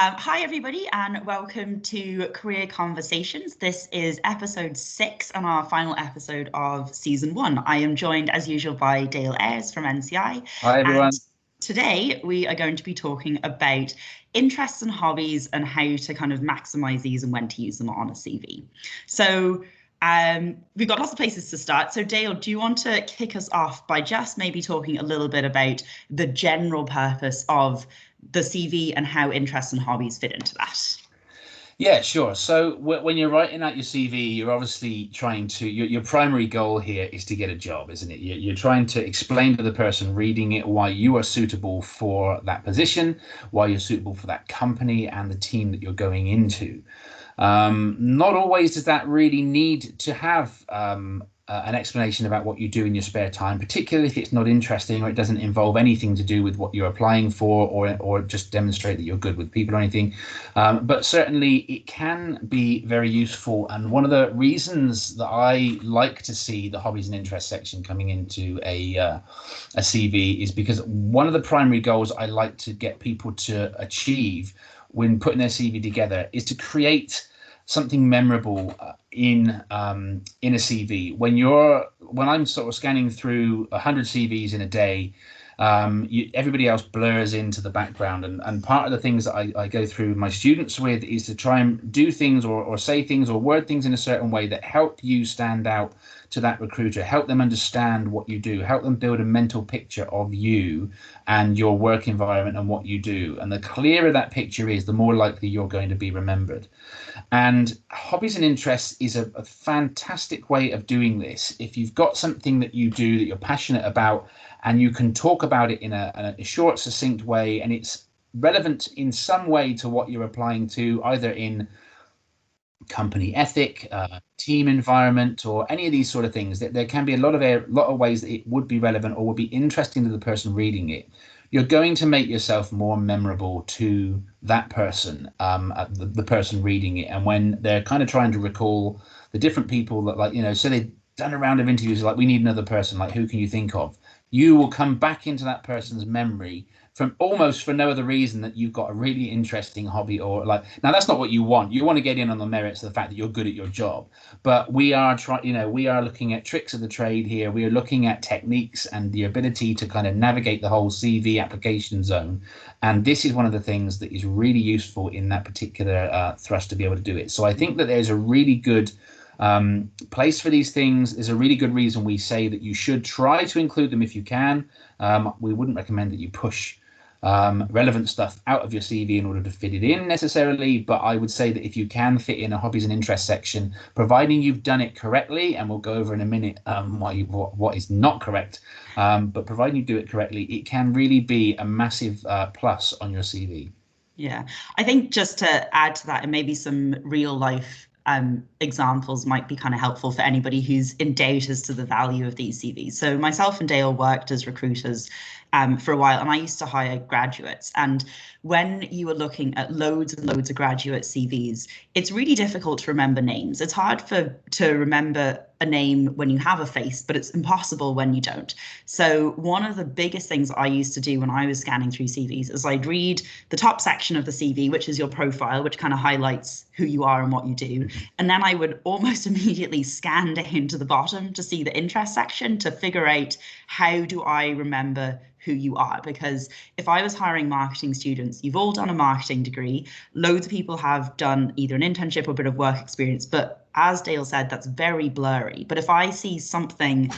Hi, everybody, and welcome to Career Conversations. This is episode 6 and our final episode of season 1. I am joined, as usual, by Dale Ayers from NCI. Hi, everyone. And today, we are going to be talking about interests and hobbies and how to kind of maximize these and when to use them on a CV. So we've got lots of places to start. So Dale, do you want to kick us off by just maybe talking a little bit about the general purpose of the CV and how interests and hobbies fit into that? Yeah, sure. So when you're writing out your CV, you're obviously trying to, your primary goal here is to get a job, isn't it? You're trying to explain to the person reading it why you are suitable for that position, why you're suitable for that company and the team that you're going into. Not always does that really need to have an explanation about what you do in your spare time, particularly if it's not interesting or it doesn't involve anything to do with what you're applying for, or just demonstrate that you're good with people or anything. But certainly it can be very useful. And one of the reasons that I like to see the hobbies and interests section coming into a CV is because one of the primary goals I like to get people to achieve when putting their CV together is to create something memorable in a CV. When I'm sort of scanning through 100 CVs in a day, everybody else blurs into the background, and part of the things that I go through my students with is to try and do things or say things or word things in a certain way that help you stand out to that recruiter, help them understand what you do, help them build a mental picture of you and your work environment and what you do. And the clearer that picture is, the more likely you're going to be remembered. And hobbies and interests is a fantastic way of doing this. If you've got something that you do that you're passionate about and you can talk about it in a short, succinct way, and it's relevant in some way to what you're applying to, either in company ethic, team environment, or any of these sort of things, that there can be a lot of ways that it would be relevant or would be interesting to the person reading it. You're going to make yourself more memorable to that person, the person reading it. And when they're kind of trying to recall the different people that, so they've done a round of interviews, like, we need another person, like, who can you think of? You will come back into that person's memory from almost for no other reason that you've got a really interesting hobby, or now that's not what you want. You want to get in on the merits of the fact that you're good at your job. But we are looking at tricks of the trade here. We are looking at techniques and the ability to kind of navigate the whole CV application zone. And this is one of the things that is really useful in that particular thrust to be able to do it. So I think that there's a really good place for these things. There's a really good reason we say that you should try to include them if you can. We wouldn't recommend that you push relevant stuff out of your CV in order to fit it in necessarily, but I would say that if you can fit in a hobbies and interests section, providing you've done it correctly, and we'll go over in a minute what is not correct, but providing you do it correctly, it can really be a massive plus on your CV. Yeah, I think just to add to that, and maybe some real life examples might be kind of helpful for anybody who's in doubt as to the value of these CVs. So myself and Dale worked as recruiters for a while, and I used to hire graduates. And when you are looking at loads and loads of graduate CVs, it's really difficult to remember names. It's hard to remember a name when you have a face, but it's impossible when you don't. So one of the biggest things I used to do when I was scanning through CVs is I'd read the top section of the CV, which is your profile, which kind of highlights who you are and what you do. And then I would almost immediately scan down to the bottom to see the interest section to figure out, how do I remember who you are? Because if I was hiring marketing students, you've all done a marketing degree. Loads of people have done either an internship or a bit of work experience, but as Dale said, that's very blurry. But if I see something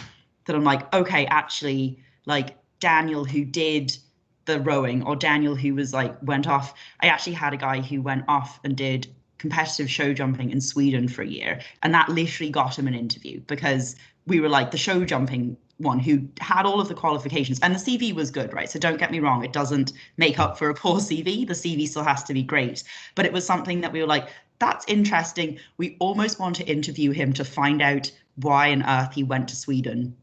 that I'm like, okay, actually, like Daniel who did the rowing, or Daniel who was went off. I actually had a guy who went off and did competitive show jumping in Sweden for a year, and that literally got him an interview, because we were like, the show jumping one who had all of the qualifications, and the CV was good, right? So don't get me wrong, it doesn't make up for a poor CV. The CV still has to be great, but it was something that we were like, that's interesting. We almost want to interview him to find out why on earth he went to Sweden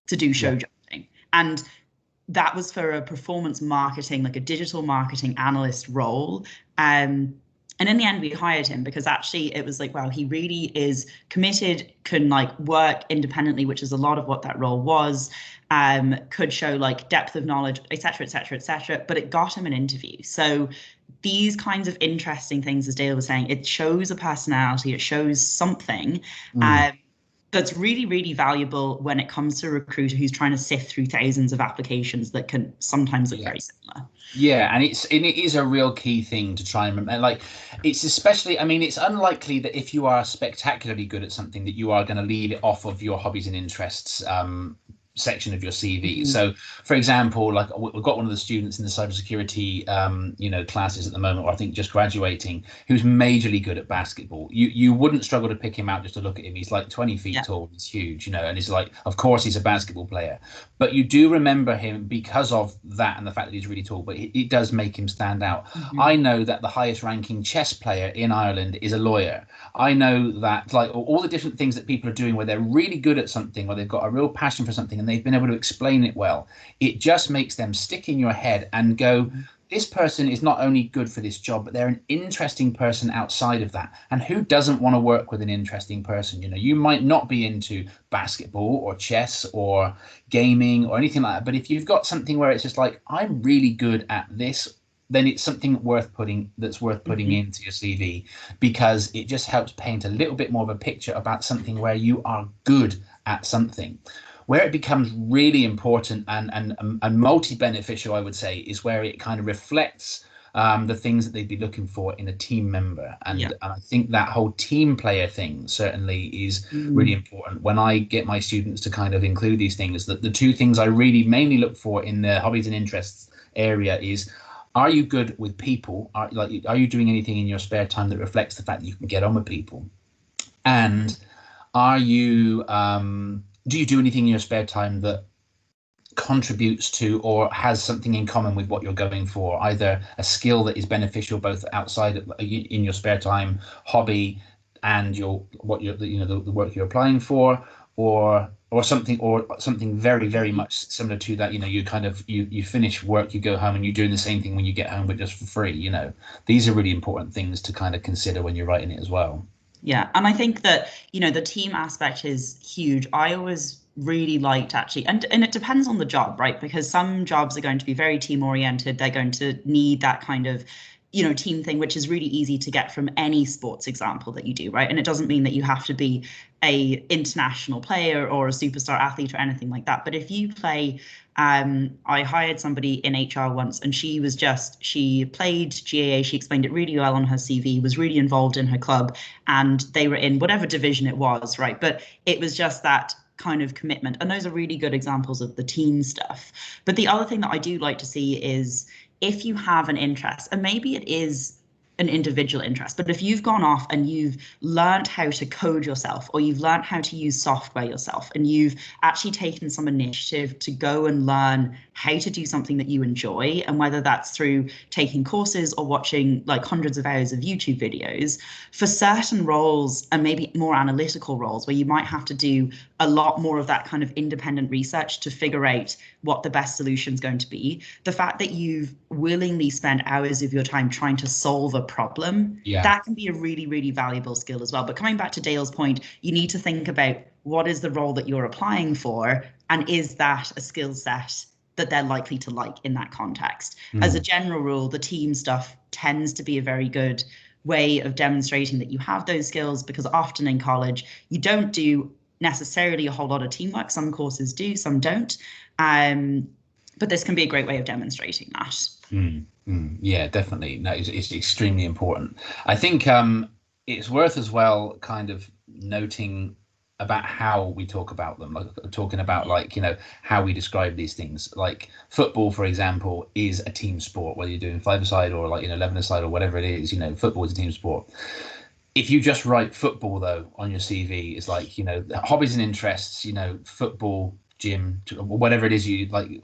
to do show jumping. And that was for a performance marketing, like a digital marketing analyst role. And in the end, we hired him because actually it was like, wow, he really is committed, can work independently, which is a lot of what that role was, could show depth of knowledge, et cetera, et cetera, et cetera. But it got him an interview. So these kinds of interesting things, as Dale was saying, it shows a personality, it shows something. Mm. That's really, really valuable when it comes to a recruiter who's trying to sift through thousands of applications that can sometimes look Yeah. very similar. Yeah, and it is a real key thing to try and remember. Like, it's especially, I mean, it's unlikely that if you are spectacularly good at something that you are going to leave it off of your hobbies and interests section of your CV. Mhm. So, for example, like we've got one of the students in the cybersecurity, classes at the moment, or I think just graduating, who's majorly good at basketball. You wouldn't struggle to pick him out just to look at him. He's like 20 feet Yeah. tall. He's huge, and he's like, of course, he's a basketball player. But you do remember him because of that and the fact that he's really tall, but it does make him stand out. Mhm. I know that the highest ranking chess player in Ireland is a lawyer. I know that, like, all the different things that people are doing where they're really good at something or they've got a real passion for something and they've been able to explain it well, it just makes them stick in your head and go, this person is not only good for this job, but they're an interesting person outside of that. And who doesn't want to work with an interesting person? You might not be into basketball or chess or gaming or anything like that, but if you've got something where it's just like, I'm really good at this, then it's something worth putting Mhm. into your CV, because it just helps paint a little bit more of a picture about something where you are good at something. Where it becomes really important and multi-beneficial, I would say, is where it kind of reflects the things that they'd be looking for in a team member. Yeah. And I think that whole team player thing certainly is really Mm. important. When I get my students to kind of include these things, that the two things I really mainly look for in the hobbies and interests area is, are you good with people? Are you doing anything in your spare time that reflects the fact that you can get on with people? And are you do you do anything in your spare time that contributes to or has something in common with what you're going for, either a skill that is beneficial both outside of, in your spare time, hobby, and the work you're applying for, or something very, very Mhm. much similar to that. You kind of you finish work, you go home, and you're doing the same thing when you get home, but just for free. These are really important things to kind of consider when you're writing it as well. Yeah, and I think that, the team aspect is huge. I always really liked actually, and it depends on the job, right? Because some jobs are going to be very team oriented. They're going to need that kind of, team thing, which is really easy to get from any sports example that you do, right? And it doesn't mean that you have to be a international player or a superstar athlete or anything like that. But if you play, I hired somebody in HR once, and she played GAA. She explained it really well on her CV, was really involved in her club, and they were in whatever division it was, right? But it was just that kind of commitment. And those are really good examples of the team stuff. But the other thing that I do like to see is, if you have an interest, and maybe it is an individual interest, but if you've gone off and you've learned how to code yourself, or you've learned how to use software yourself, and you've actually taken some initiative to go and learn how to do something that you enjoy, and whether that's through taking courses or watching like hundreds of hours of YouTube videos, for certain roles, and maybe more analytical roles where you might have to do a lot more of that kind of independent research to figure out what the best solution is going to be, the fact that you've willingly spent hours of your time trying to solve a problem, Yeah. that can be a really, really valuable skill as well. But coming back to Dale's point, you need to think about, what is the role that you're applying for, and is that a skill set that they're likely to like in that context? As a Mm. general rule, the team stuff tends to be a very good way of demonstrating that you have those skills, because often in college you don't do necessarily a whole lot of teamwork. Some courses do, some don't. Um, but this can be a great way of demonstrating that. Yeah, definitely. No, it's extremely important. I think it's worth as well kind of noting about how we talk about them, like talking about, like, how we describe these things. Like football, for example, is a team sport, whether you're doing five-a-side or, like, 11-a-side or whatever it is. Football is a team sport. If you just write football though on your CV, it's like, hobbies and interests, football, gym, whatever it is you like.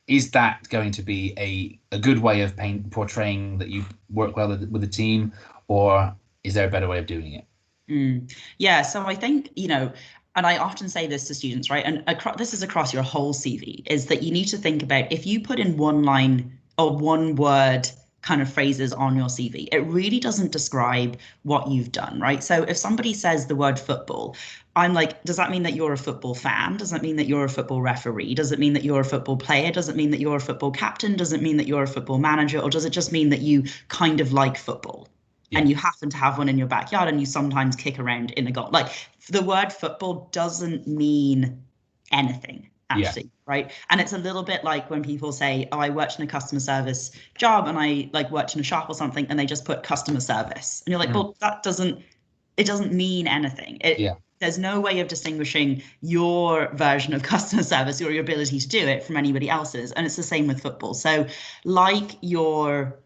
Is that going to be a good way of portraying that you work well with the team, or is there a better way of doing it? Yeah, so I think, and I often say this to students, right? And this is across your whole CV, is that you need to think about, if you put in one line or one word kind of phrases on your CV. It really doesn't describe what you've done, right? So if somebody says the word football, I'm like, does that mean that you're a football fan? Does that mean that you're a football referee? Does it mean that you're a football player? Does it mean that you're a football captain? Does it mean that you're a football manager? Or does it just mean that you kind of like football? Yeah. And you happen to have one in your backyard and you sometimes kick around in a goal. Like the word football doesn't mean anything, actually, Yeah. right? And it's a little bit like when people say, oh, I worked in a customer service job and I like worked in a shop or something, and they just put customer service. And you're like, well, it doesn't mean anything. There's no way of distinguishing your version of customer service or your ability to do it from anybody else's. And it's the same with football. So like your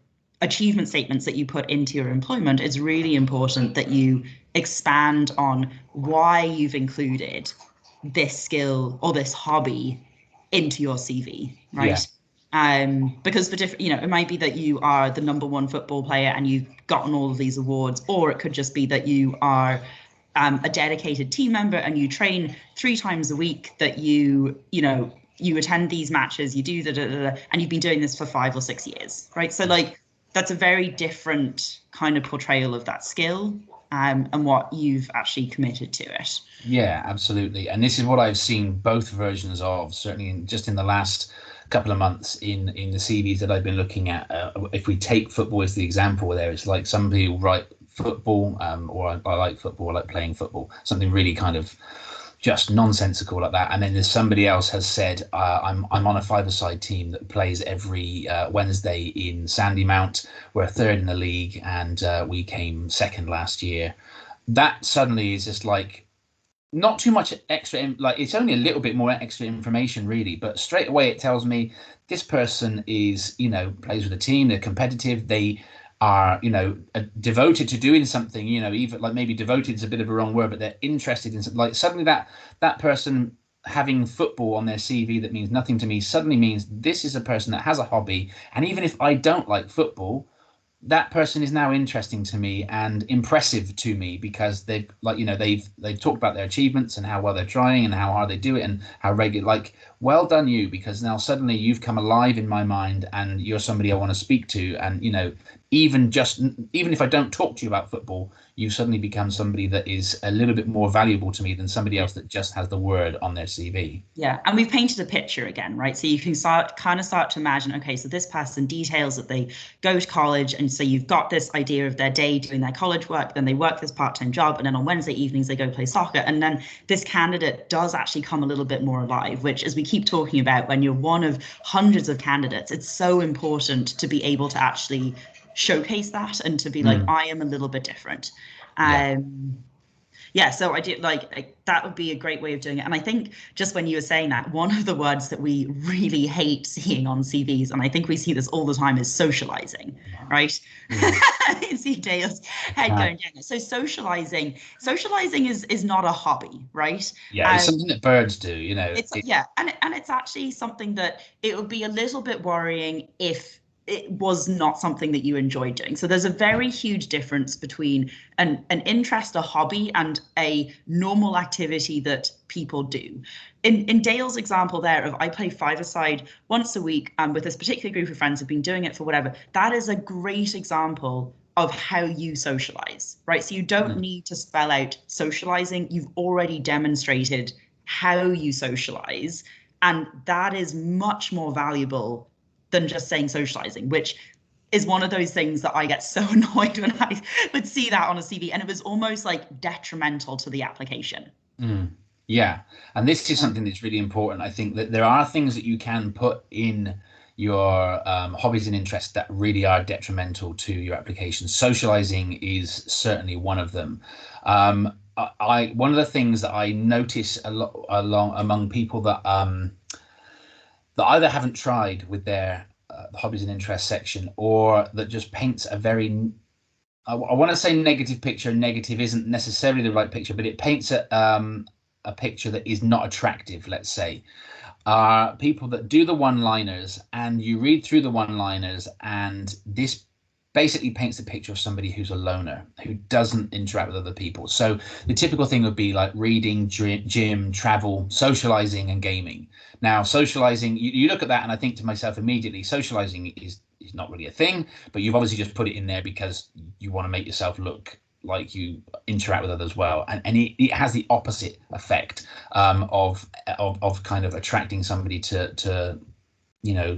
achievement statements that you put into your employment, it's really important that you expand on why you've included this skill or this hobby into your CV, right? Because for different, it might be that you are the #1 football player and you've gotten all of these awards, or it could just be that you are a dedicated team member and you train 3 times a week, that you attend these matches, you do and you've been doing this for 5 or 6 years, right? So like that's a very different kind of portrayal of that skill, and what you've actually committed to it. Yeah, absolutely. And this is what I've seen both versions of, certainly just in the last couple of months in the CVs that I've been looking at. If we take football as the example there, it's like some people write football, or I like football, I like playing football, something really kind of just nonsensical like that. And then there's somebody else has said, I'm on a 5-a-side team that plays every Wednesday in Sandymount. We're 3rd in the league and we came 2nd last year. That suddenly is just like not too much extra, like it's only a little bit more extra information really, but straight away it tells me this person is, plays with a team, they're competitive, they are, devoted to doing something, even like maybe devoted is a bit of a wrong word, but they're interested in something. Like suddenly that person having football on their CV that means nothing to me suddenly means this is a person that has a hobby. And even if I don't like football, that person is now interesting to me and impressive to me, because they've talked about their achievements and how well they're trying and how hard they do it and how regular, like, well done you, because now suddenly you've come alive in my mind and you're somebody I want to speak to. And even if I don't talk to you about football, you suddenly become somebody that is a little bit more valuable to me than somebody else that just has the word on their CV. Yeah, and we've painted a picture again, right? So you can start to imagine, okay, so this person details that they go to college, and so you've got this idea of their day doing their college work, then they work this part-time job, and then on Wednesday evenings they go play soccer, and then this candidate does actually come a little bit more alive, which, as we keep talking about, when you're one of hundreds of candidates, it's so important to be able to actually showcase that and to be like, I am a little bit different. Yeah, so I do like that would be a great way of doing it. And I think just when you were saying that, one of the words that we really hate seeing on CVs, and I think we see this all the time, is socializing, right? I see Dale's head going down. So socializing is not a hobby, right? Yeah, it's something that birds do, and it's actually something that it would be a little bit worrying if it was not something that you enjoyed doing. So there's a very huge difference between an interest, a hobby, and a normal activity that people do. In Dale's example there of I play 5-a-side once a week with this particular group of friends who've been doing it for whatever, that is a great example of how you socialize, right? So you don't need to spell out socializing. You've already demonstrated how you socialize, and that is much more valuable than just saying socializing, which is one of those things that I get so annoyed when I would see that on a CV, and it was almost like detrimental to the application. Yeah, and this is something that's really important. I think that there are things that you can put in your hobbies and interests that really are detrimental to your application. Socializing is certainly one of them. One of the things that I notice a lot among people that either haven't tried with their hobbies and interests section, or that just paints a very, I want to say negative picture. Negative isn't necessarily the right picture, but it paints a picture that is not attractive, let's say. People that do the one-liners, and you read through the one-liners, and this basically paints the picture of somebody who's a loner, who doesn't interact with other people. So the typical thing would be like reading, gym, travel, socializing, and gaming. Now, socializing, you look at that and I think to myself immediately, socializing is not really a thing, but you've obviously just put it in there because you want to make yourself look like you interact with others well, and it has the opposite effect of kind of attracting somebody to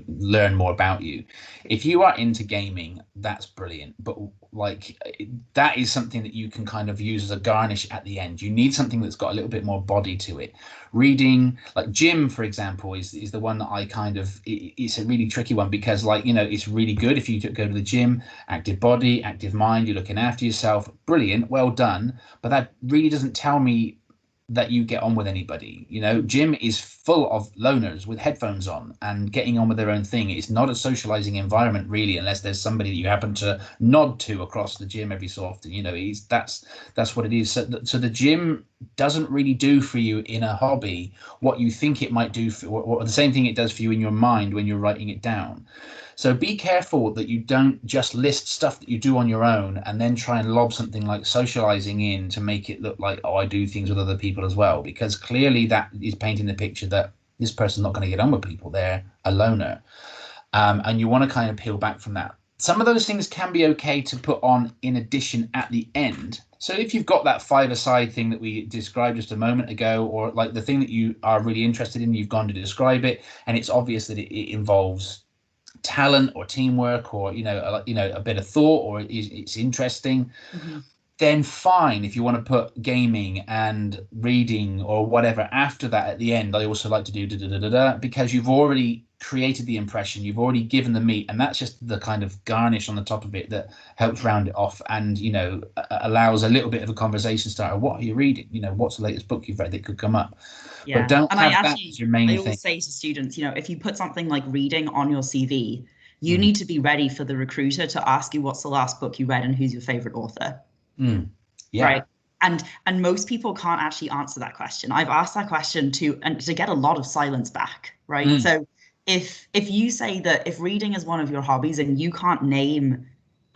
learn more about you. If you are into gaming, that's brilliant, but like that is something that you can kind of use as a garnish at the end. You need something that's got a little bit more body to it. Reading, like gym, for example, is the one that I kind of, it's a really tricky one because, like, it's really good if you go to the gym, active body, active mind, you're looking after yourself, brilliant, well done, but that really doesn't tell me that you get on with anybody. Gym is full of loners with headphones on and getting on with their own thing. It's not a socializing environment really, unless there's somebody that you happen to nod to across the gym every so often. That's what it is. So the gym doesn't really do for you in a hobby what you think it might do for, or the same thing it does for you in your mind when you're writing it down. So be careful that you don't just list stuff that you do on your own and then try and lob something like socializing in to make it look like, oh, I do things with other people as well, because clearly that is painting the picture that this person's not going to get on with people. They're a loner. And you want to kind of peel back from that. Some of those things can be okay to put on in addition at the end. So if you've got that five-a-side thing that we described just a moment ago, or like the thing that you are really interested in, you've gone to describe it, and it's obvious that it involves talent or teamwork or a bit of thought, or it's interesting, then fine. If you want to put gaming and reading or whatever after that at the end, I also like to do because you've already created the impression, you've already given the meat, and that's just the kind of garnish on the top of it that helps round it off and allows a little bit of a conversation starter. What are you reading? What's the latest book you've read that could come up? Yeah. But don't and have that as your main I thing. always say to students, if you put something like reading on your CV, you need to be ready for the recruiter to ask you what's the last book you read and who's your favorite author. Yeah. Right. And most people can't actually answer that question. I've asked that question to get a lot of silence back. Right. So if you say that if reading is one of your hobbies and you can't name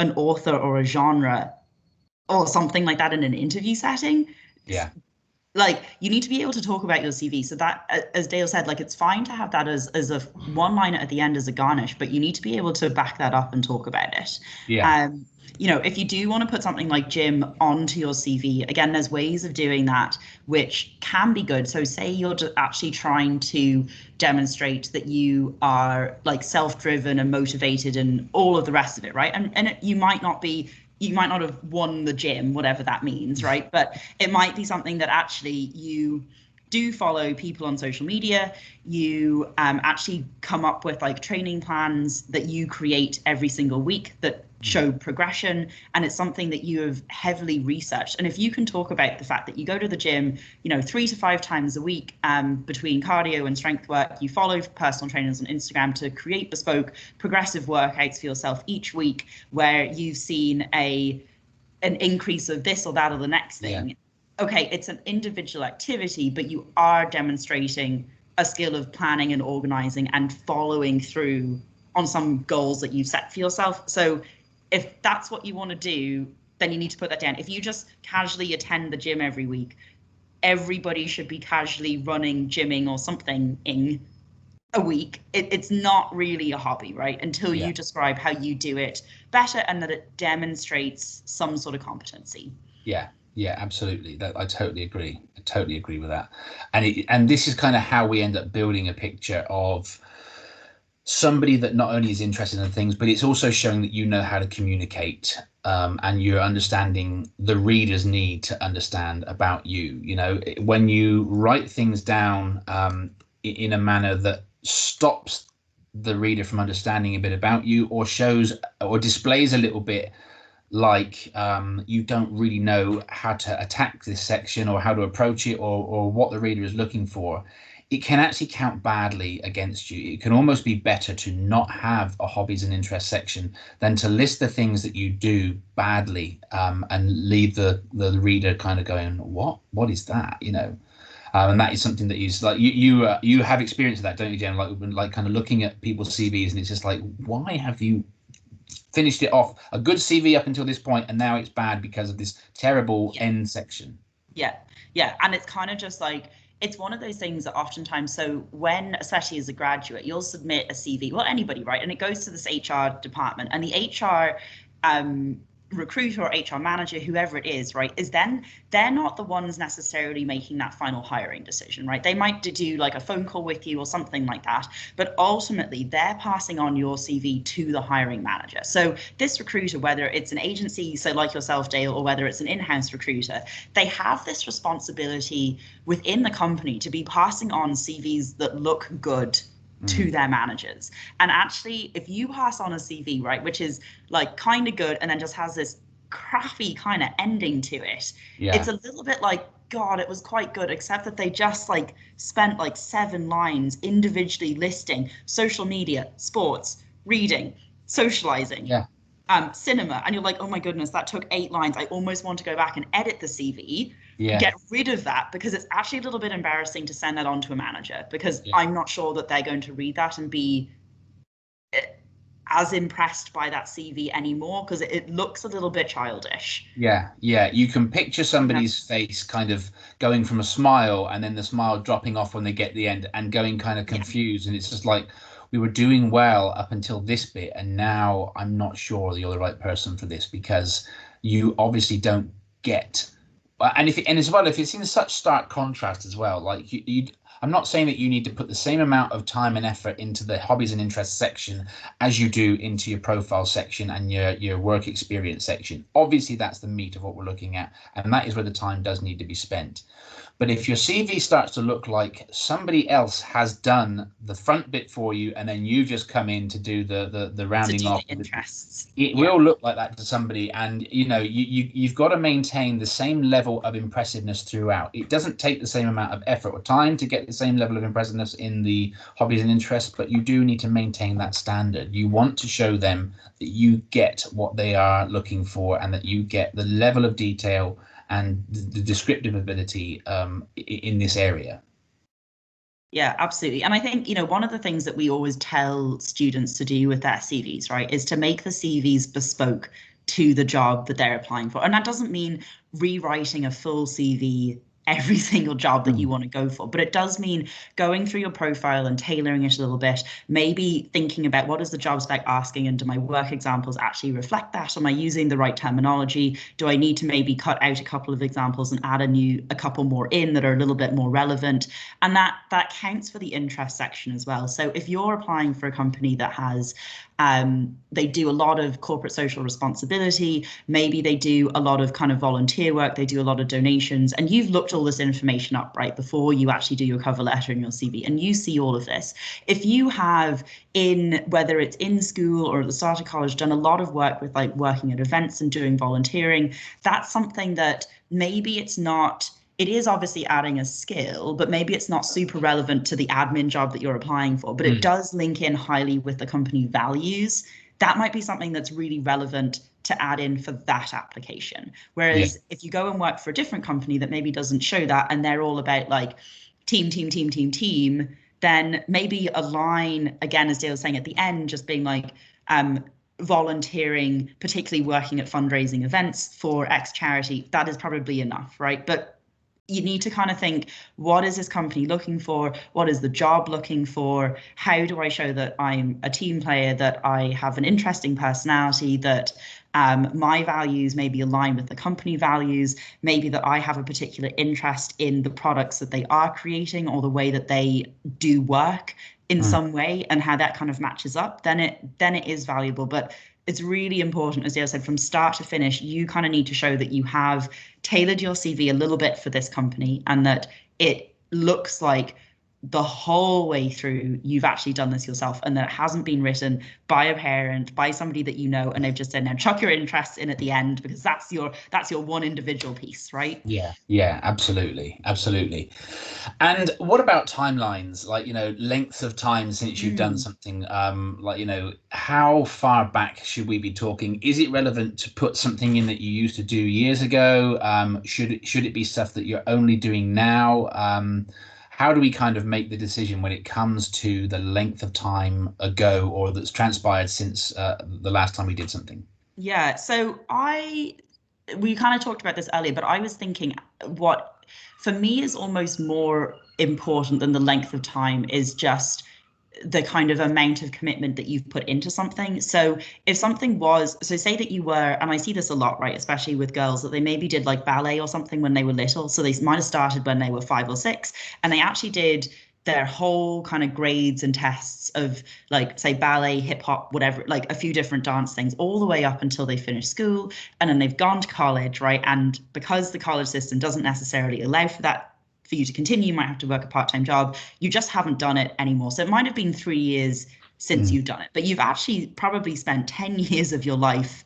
an author or a genre or something like that in an interview setting, yeah, like you need to be able to talk about your CV. So that, as Dale said, like it's fine to have that as a one-liner at the end as a garnish, but you need to be able to back that up and talk about it. Yeah. If you do want to put something like gym onto your CV, again, there's ways of doing that which can be good. So say you're actually trying to demonstrate that you are like self-driven and motivated and all of the rest of it, right? And you might not have won the gym, whatever that means, right? But it might be something that actually you do follow people on social media. You actually come up with like training plans that you create every single week that show progression, and it's something that you have heavily researched. And if you can talk about the fact that you go to the gym 3 to 5 times a week between cardio and strength work, you follow personal trainers on Instagram to create bespoke progressive workouts for yourself each week where you've seen an increase of this or that or the next thing. Yeah. Okay, it's an individual activity, but you are demonstrating a skill of planning and organizing and following through on some goals that you've set for yourself. So if that's what you want to do, then you need to put that down. If you just casually attend the gym every week, everybody should be casually running, gymming or something in a week. It's not really a hobby, right? Until you describe how you do it better and that it demonstrates some sort of competency. Yeah, absolutely. That I totally agree. I totally agree with that. And this is kind of how we end up building a picture of somebody that not only is interested in things, but it's also showing that you know how to communicate, and you're understanding the reader's need to understand about you. When you write things down in a manner that stops the reader from understanding a bit about you, or shows or displays a little bit like you don't really know how to attack this section or how to approach it, or what the reader is looking for, it can actually count badly against you. It can almost be better to not have a hobbies and interests section than to list the things that you do badly, and leave the reader kind of going, what is that? And that is something that is like you have experience of that, don't you, Jen? Like kind of looking at people's CVs, and it's just like, why have you finished it off, a good CV up until this point, and now it's bad because of this terrible end section. Yeah, yeah. And it's kind of just like, it's one of those things that oftentimes, so when, especially as a graduate, you'll submit a CV, well, anybody, right? And it goes to this HR department, and the HR recruiter or HR manager, whoever it is, right, is then they're not the ones necessarily making that final hiring decision, right? They might do like a phone call with you or something like that, but ultimately they're passing on your CV to the hiring manager. So this recruiter, whether it's an agency, so like yourself, Dale, or whether it's an in-house recruiter, they have this responsibility within the company to be passing on CVs that look good to their managers. And actually, if you pass on a CV, right, which is like kind of good and then just has this crappy kind of ending to it, it's a little bit like, God, it was quite good, except that they just like spent like 7 lines individually listing social media, sports, reading, socializing, cinema, and you're like, oh my goodness, that took 8 lines. I almost want to go back and edit the CV, get rid of that, because it's actually a little bit embarrassing to send that on to a manager, because I'm not sure that they're going to read that and be as impressed by that CV anymore, because it looks a little bit childish. Yeah, you can picture somebody's face kind of going from a smile and then the smile dropping off when they get the end and going kind of confused, and it's just like, we were doing well up until this bit, and now I'm not sure that you're the right person for this, because you obviously don't get. And as well, if it's in such stark contrast as well, like I'm not saying that you need to put the same amount of time and effort into the hobbies and interests section as you do into your profile section and your work experience section. Obviously, that's the meat of what we're looking at, and that is where the time does need to be spent. But if your CV starts to look like somebody else has done the front bit for you, and then you just come in to do the rounding off, the interests, it will look like that to somebody. And you've got to maintain the same level of impressiveness throughout. It doesn't take the same amount of effort or time to get the same level of impressiveness in the hobbies and interests, but you do need to maintain that standard. You want to show them that you get what they are looking for, and that you get the level of detail and the descriptive ability in this area. Yeah, absolutely. And I think, one of the things that we always tell students to do with their CVs, right, is to make the CVs bespoke to the job that they're applying for. And that doesn't mean rewriting a full CV every single job that you want to go for, but it does mean going through your profile and tailoring it a little bit, maybe thinking about, what is the job spec asking, and do my work examples actually reflect that? Am I using the right terminology? Do I need to maybe cut out a couple of examples and add a couple more in that are a little bit more relevant? And that counts for the interest section as well. So if you're applying for a company that has they do a lot of corporate social responsibility, maybe they do a lot of kind of volunteer work, they do a lot of donations, and you've looked all this information up right before you actually do your cover letter and your CV, and you see all of this. If you have, whether it's in school or at the start of college, done a lot of work with like working at events and doing volunteering, that's something that maybe it is obviously adding a skill, but maybe it's not super relevant to the admin job that you're applying for, but it does link in highly with the company values. That might be something that's really relevant to add in for that application. Whereas if you go and work for a different company that maybe doesn't show that, and they're all about like team, then maybe a line, again, as Dale was saying at the end, just being like, volunteering, particularly working at fundraising events for X charity, that is probably enough, right? But you need to kind of think, what is this company looking for? What is the job looking for? How do I show that I'm a team player, that I have an interesting personality, that my values maybe align with the company values, maybe that I have a particular interest in the products that they are creating or the way that they do work in some way, and how that kind of matches up, then it is valuable. But it's really important, as Dale said, from start to finish, you kind of need to show that you have tailored your CV a little bit for this company, and that it looks like the whole way through you've actually done this yourself, and that it hasn't been written by a parent, by somebody that you know, and they've just said, now chuck your interests in at the end, because that's your one individual piece, right? Yeah, absolutely. And what about timelines, like lengths of time since you've done something? How far back should we be talking? Is it relevant to put something in that you used to do years ago? Should it be stuff that you're only doing now? how do we kind of make the decision when it comes to the length of time ago or that's transpired since the last time we did something? Yeah, so we kind of talked about this earlier, but I was thinking what for me is almost more important than the length of time is just the kind of amount of commitment that you've put into something. So if something was, so say that you were, and I see this a lot, right, especially with girls, that they maybe did like ballet or something when they were little. So they might have started when they were 5 or 6, and they actually did their whole kind of grades and tests of like say ballet, hip hop, whatever, like a few different dance things all the way up until they finish school, and then they've gone to college, right? And because the college system doesn't necessarily allow for that, for you to continue, you might have to work a part-time job. You just haven't done it anymore. So it might have been 3 years since Mm. you've done it, but you've actually probably spent 10 years of your life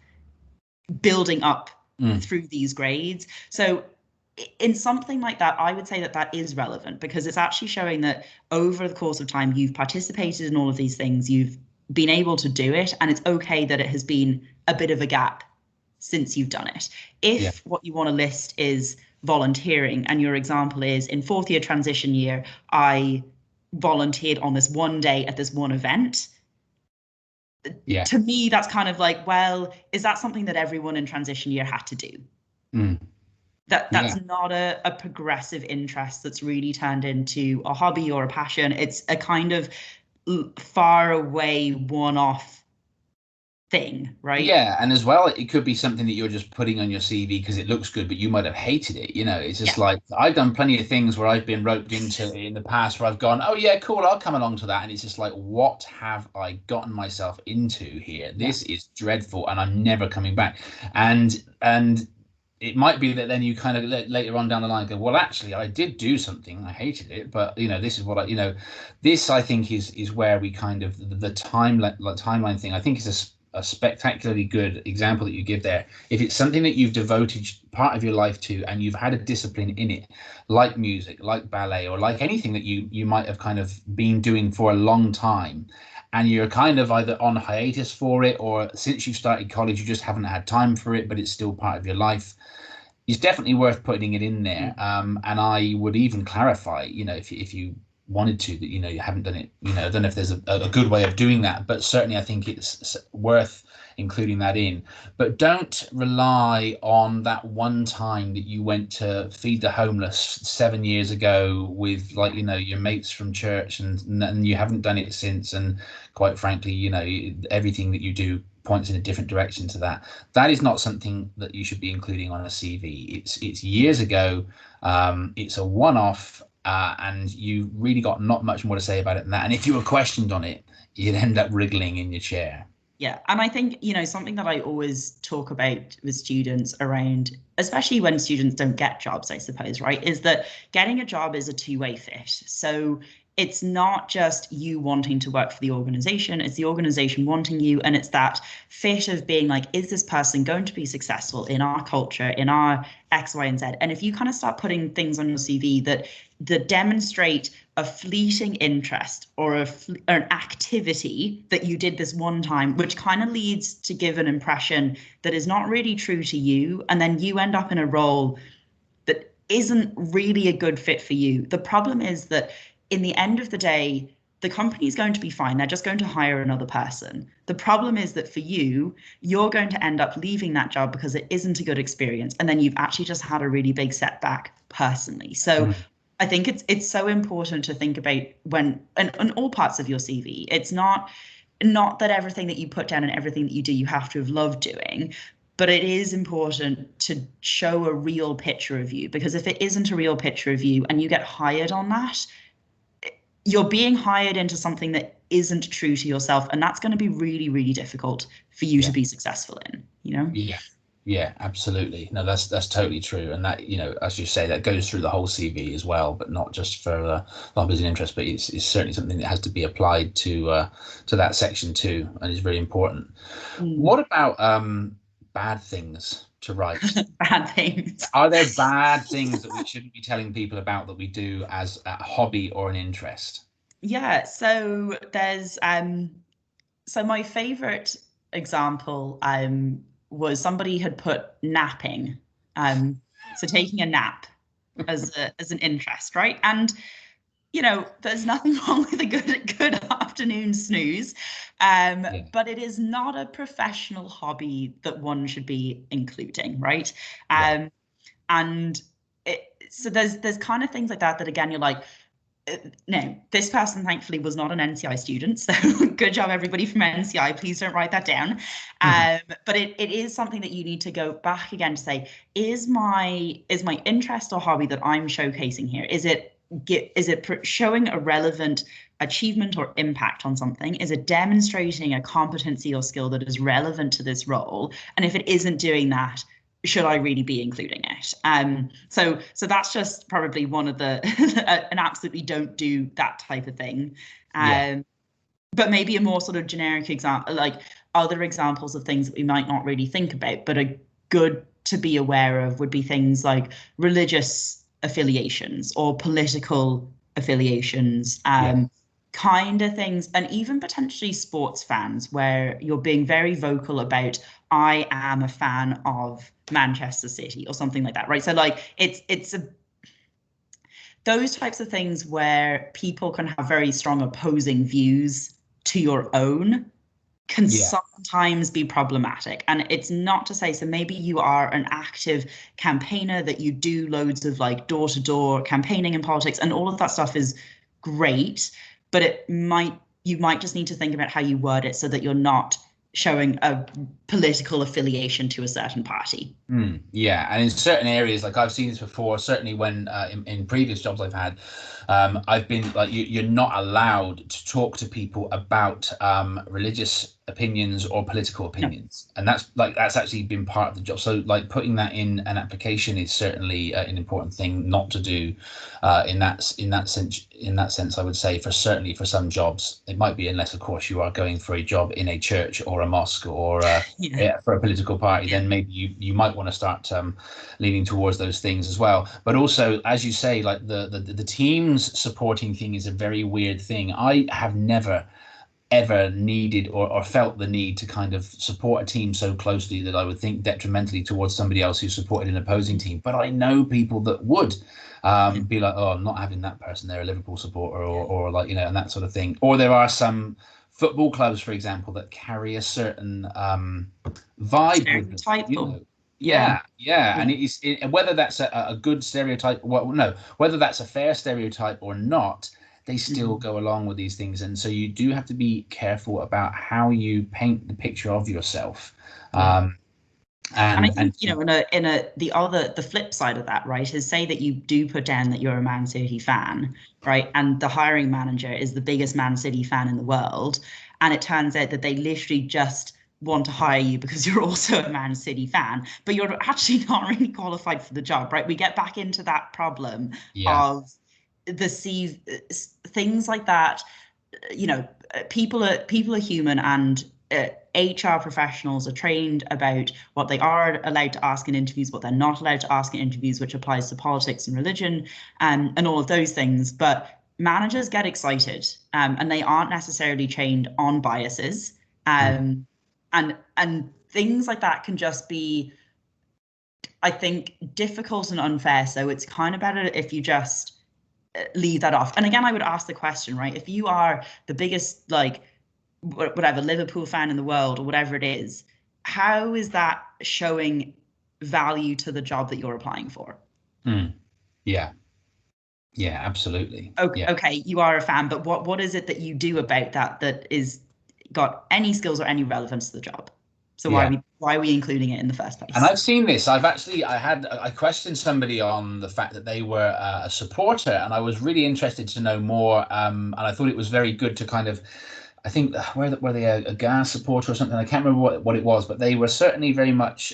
building up Mm. through these grades. So in something like that, I would say that that is relevant because it's actually showing that over the course of time, you've participated in all of these things, you've been able to do it, and it's okay that it has been a bit of a gap since you've done it. Yeah. If what you want to list is volunteering, and your example is in fourth year transition year, I volunteered on this one day at this one event. Yeah. To me, that's kind of like, well, is that something that everyone in transition year had to do? Mm. That's Yeah. not a progressive interest that's really turned into a hobby or a passion. It's a kind of far away one-off thing, right? Yeah, and as well, it could be something that you're just putting on your CV because it looks good, but you might have hated it. It's just Yeah. like I've done plenty of things where I've been roped into in the past where I've gone, oh yeah, cool, I'll come along to that, and it's just like, what have I gotten myself into here? Yeah. This is dreadful, and I'm never coming back. And it might be that then you kind of later on down the line go, well, actually, I did do something, I hated it, but this is what this I think is where we kind of the timeline thing. I think is a spectacularly good example that you give there. If it's something that you've devoted part of your life to and you've had a discipline in it, like music, like ballet, or like anything that you might have kind of been doing for a long time, and you're kind of either on hiatus for it or since you started college you just haven't had time for it, but it's still part of your life, it's definitely worth putting it in there. Mm. And I would even clarify, if you wanted to, that you haven't done it. I don't know if there's a good way of doing that, but certainly I think it's worth including that in. But don't rely on that one time that you went to feed the homeless 7 years ago with your mates from church, and you haven't done it since. And quite frankly, everything that you do points in a different direction to that. That is not something that you should be including on a CV. It's years ago. It's a one-off, and you really got not much more to say about it than that. And if you were questioned on it, you'd end up wriggling in your chair. Yeah. And I think, something that I always talk about with students around, especially when students don't get jobs, I suppose, right, is that getting a job is a two-way fit. So it's not just you wanting to work for the organization, it's the organization wanting you. And it's that fit of being like, is this person going to be successful in our culture, in our X, Y, and Z? And if you kind of start putting things on your CV that demonstrate a fleeting interest or an activity that you did this one time, which kind of leads to give an impression that is not really true to you, and then you end up in a role that isn't really a good fit for you. The problem is that in the end of the day, the company is going to be fine. They're just going to hire another person. The problem is that for you, you're going to end up leaving that job because it isn't a good experience. And then you've actually just had a really big setback personally. So Mm. I think it's so important to think about when in all parts of your CV. It's not that everything that you put down and everything that you do you have to have loved doing, but it is important to show a real picture of you, because if it isn't a real picture of you and you get hired on that, you're being hired into something that isn't true to yourself, and that's going to be really, really difficult for you to Yeah. be successful in. Yeah. Yeah, absolutely. No, that's totally true. And that, as you say, that goes through the whole CV as well, but not just for hobbies and interests, but it's certainly something that has to be applied to that section too, and is very important. Mm. What about bad things to write? Bad things. Are there bad things that we shouldn't be telling people about that we do as a hobby or an interest? Yeah, so there's so my favorite example was somebody had put napping, so taking a nap as an interest, right? And there's nothing wrong with a good afternoon snooze, Yeah. but it is not a professional hobby that one should be including, right? Yeah. And so there's kind of things like that again, you're like, no, this person thankfully was not an NCI student, so good job everybody from NCI. Please don't write that down. But it is something that you need to go back again to say, is my interest or hobby that I'm showcasing here, is it showing a relevant achievement or impact on something? Is it demonstrating a competency or skill that is relevant to this role? And if it isn't doing that, should I really be including it? So that's just probably one of the an absolutely don't do that type of thing. Yeah. But maybe a more sort of generic example, like other examples of things that we might not really think about, but are good to be aware of, would be things like religious affiliations or political affiliations. Yeah. Kind of things, and even potentially sports fans, where you're being very vocal about, I am a fan of Manchester City or something like that, right? So like those types of things where people can have very strong opposing views to your own can Yeah. sometimes be problematic. And it's not to say, so maybe you are an active campaigner, that you do loads of like door-to-door campaigning in politics, and all of that stuff is great, but you might just need to think about how you word it so that you're not showing a political affiliation to a certain party. Yeah, and in certain areas, like I've seen this before, certainly when in previous jobs I've had, I've been like, you're not allowed to talk to people about religious opinions or political No. opinions, and that's actually been part of the job. So like putting that in an application is certainly an important thing not to do. In that sense, I would say certainly for some jobs it might be, unless of course you are going for a job in a church or a mosque or Yeah. for a political party, then maybe you might want to start leaning towards those things as well. But also, as you say, like the teams supporting thing is a very weird thing. I have never ever needed or felt the need to kind of support a team so closely that I would think detrimentally towards somebody else who supported an opposing team. But I know people that would be like, oh, I'm not having that person. They're a Liverpool supporter, or like, and that sort of thing. Or there are some football clubs, for example, that carry a certain vibe with them, Stereotype or Yeah, yeah, yeah. and whether that's a good stereotype, well, no, whether that's a fair stereotype or not, they still go along with these things, and so you do have to be careful about how you paint the picture of yourself. Yeah. And I And think, the flip side of that, right, is say that you do put down that you're a Man City fan, right? And the hiring manager is the biggest Man City fan in the world. And it turns out that they literally just want to hire you because you're also a Man City fan, but you're actually not really qualified for the job, right? We get back into that problem yeah, of things like that. People are human, and HR professionals are trained about what they are allowed to ask in interviews, what they're not allowed to ask in interviews, which applies to politics and religion, and all of those things. But managers get excited, and they aren't necessarily trained on biases, and things like that can just be, I think, difficult and unfair. So it's kind of better if you just leave that off. And again, I would ask the question, right? If you are the biggest, like, whatever, Liverpool fan in the world or whatever it is, how is that showing value to the job that you're applying for? yeah, yeah, absolutely, Okay, yeah. okay, you are a fan, but what is it that you do about that is got any skills or any relevance to the job? So Yeah. why are we including it in the first And place? I've seen this. I questioned somebody on the fact that they were a supporter, and I was really interested to know more. And I thought it was very good to kind of, I think, were they a gas supporter or something? I can't remember what it was, but they were certainly very much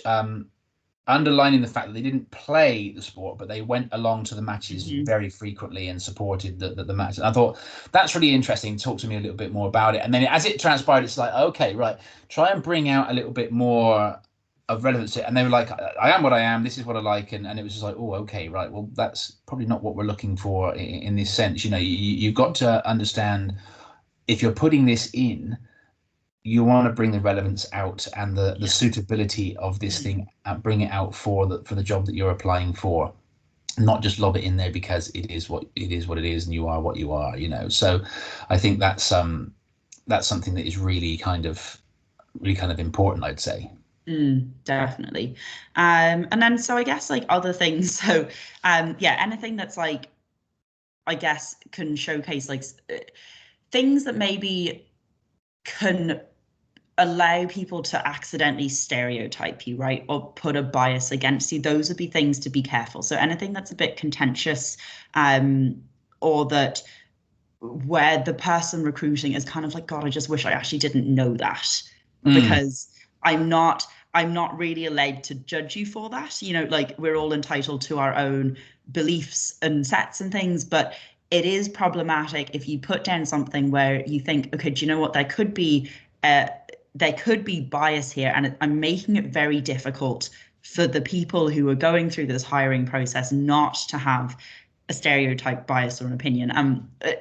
underlining the fact that they didn't play the sport, but they went along to the matches very frequently and supported the match. And I thought that's really interesting. Talk to me a little bit more about it. And then as it transpired, it's like, okay, right, try and bring out a little bit more of relevance to it. And they were like, I am what I am. This is what I like. And it was just like, oh, okay, right. Well, that's probably not what we're looking for in this sense. You've got to understand, if you're putting this in, you want to bring the relevance out and the Yeah. suitability of this thing, bring it out for the job that you're applying for. not just lob it in there because it is what it is, and you are what you are, you know. So I think that's something that is really kind of important, I'd say. Definitely. And then so I guess like other things. So yeah, anything that's like I guess can showcase like things that maybe can allow people to accidentally stereotype you, right? Or put a bias against you. Those would be things to be careful. So anything that's a bit contentious, or that where the person recruiting is kind of like, God, I just wish I actually didn't know that Mm, because I'm not I'm not really allowed to judge you for that. You know, like we're all entitled to our own beliefs and sets and things, but it is problematic if you put down something where you think, okay, do you know what? Uh, there could be bias here, and I'm making it very difficult for the people who are going through this hiring process not to have a stereotype bias or an opinion.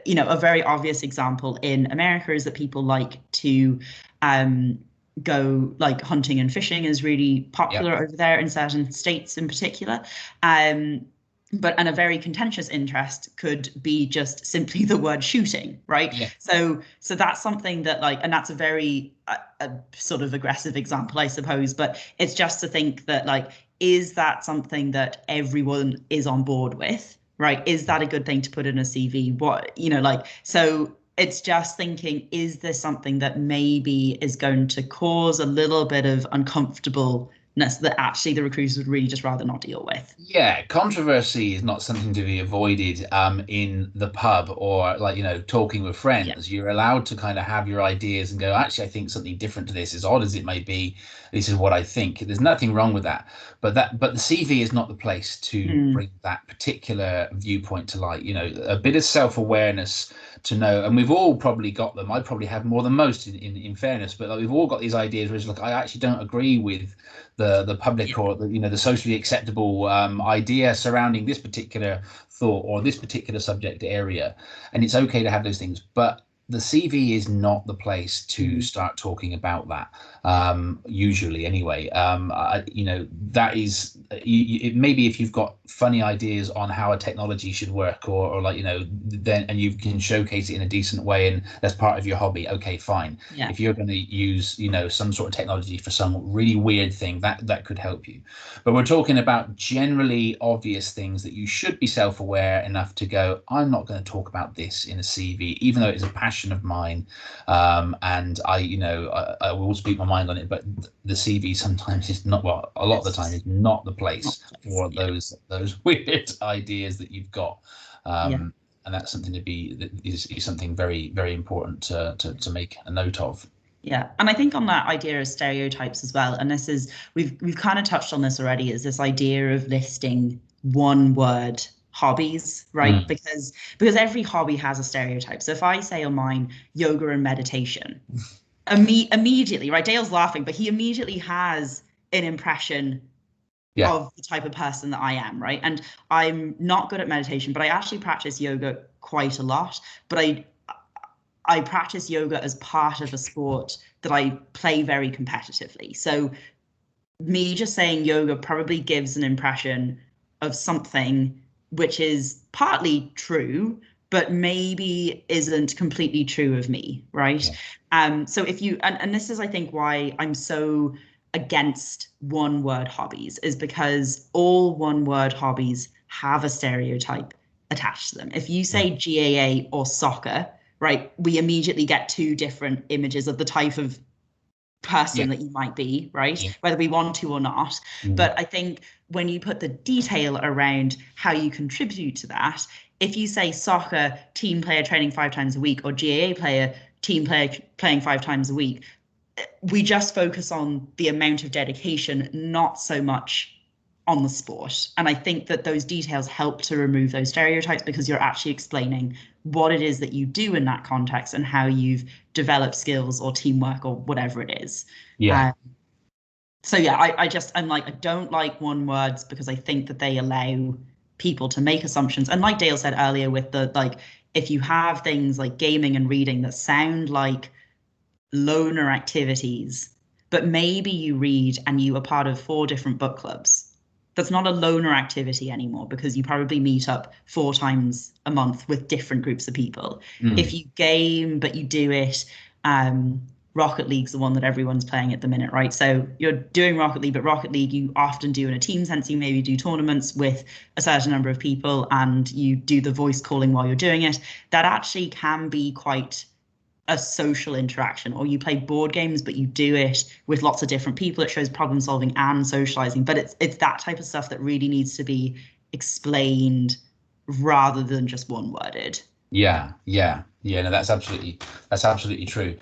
You know, a very obvious example in America is that people like to um, go like hunting and fishing is really yeah, popular over there in certain states in particular. Um, and a very contentious interest could be just simply the word shooting, right? yeah, So that's something that like, and that's a very a sort of aggressive example, I suppose, but it's just to think that like, is that something that everyone is on board with? Right? Is that a good thing to put in a CV? What, you know, like, so it's just thinking, is this something that maybe is going to cause a little bit of uncomfortableness that actually the recruiters would really just rather not deal with? yeah. Controversy is not something to be avoided in the pub, or like, you know, talking with Yeah. friends. You're allowed to kind of have your ideas and go, actually, I think something different to this, as odd as it may be. This is what I think. There's nothing wrong with that. But the CV is not the place to Mm, bring that particular viewpoint to light. You know, a bit of self-awareness to know, and we've all probably got them. I probably have more than most in fairness, but like, we've all got these ideas where it's like, I actually don't agree with the yeah. public, or the, you know, the socially acceptable idea surrounding this particular thought or this particular subject area, and it's okay to have those things, but the CV is not the place to Mm, start talking about that. Usually, anyway. You know, that is it. Maybe if you've got funny ideas on how a technology should work, or like, you know, then, and you can showcase it in a decent way, and that's part of your hobby. Okay, fine. yeah. If you're going to use, you know, some sort of technology for some really weird thing, that could help you. But we're talking about generally obvious things that you should be self-aware enough to go, I'm not going to talk about this in a CV, even though it's a passion of mine. And I, you know, I will speak my mind on it, but the CV sometimes is not, well, a lot of the time It's is not the not place the place. for Yeah. those weird ideas that you've got. Yeah. And that's something to be that is something very, very important to make a note of. Yeah. And I think on that idea of stereotypes as well, and this is we've kind of touched on this already, is this idea of listing one word hobbies, right? Mm. Because every hobby has a stereotype. So if I say on mine yoga and meditation, immediately, right? Dale's laughing, but he immediately has an impression Yeah, of the type of person that I am, right? And I'm not good at meditation, but I actually practice yoga quite a lot. But I practice yoga as part of a sport that I play very competitively. So me just saying yoga probably gives an impression of something which is partly true, but maybe isn't completely true of me, right? yeah, So if you and this is I think why I'm so against one word hobbies is because all one word hobbies have a stereotype attached to them. If you mm, say GAA or soccer, right, we immediately get two different images of the type of yeah, person that you might be, right? yeah. Whether we want to or not. Mm. But I think when you put the detail around how you contribute to that, if you say soccer team player training 5 times a week or GAA player team player playing 5 times a week, we just focus on the amount of dedication, not so much on the sport. And I think that those details help to remove those stereotypes because you're actually explaining what it is that you do in that context and how you've developed skills or teamwork or whatever it is. Yeah, Uh, so yeah, I'm like, I don't like one words because I think that they allow people to make assumptions. And like Dale said earlier, with the like, if you have things like gaming and reading that sound like loner activities, but maybe you read and you are part of 4 different book clubs, that's not a loner activity anymore, because you probably meet up 4 times a month with different groups of people. If you game, but you do it, Rocket League's the one that everyone's playing at the minute, right? So you're doing Rocket League, but Rocket League you often do in a team sense. You maybe do tournaments with a certain number of people and you do the voice calling while you're doing it. That actually can be quite a social interaction. Or you play board games, but you do it with lots of different people. It shows problem solving and socializing, but it's that type of stuff that really needs to be explained rather than just one worded. Yeah. No, that's absolutely true.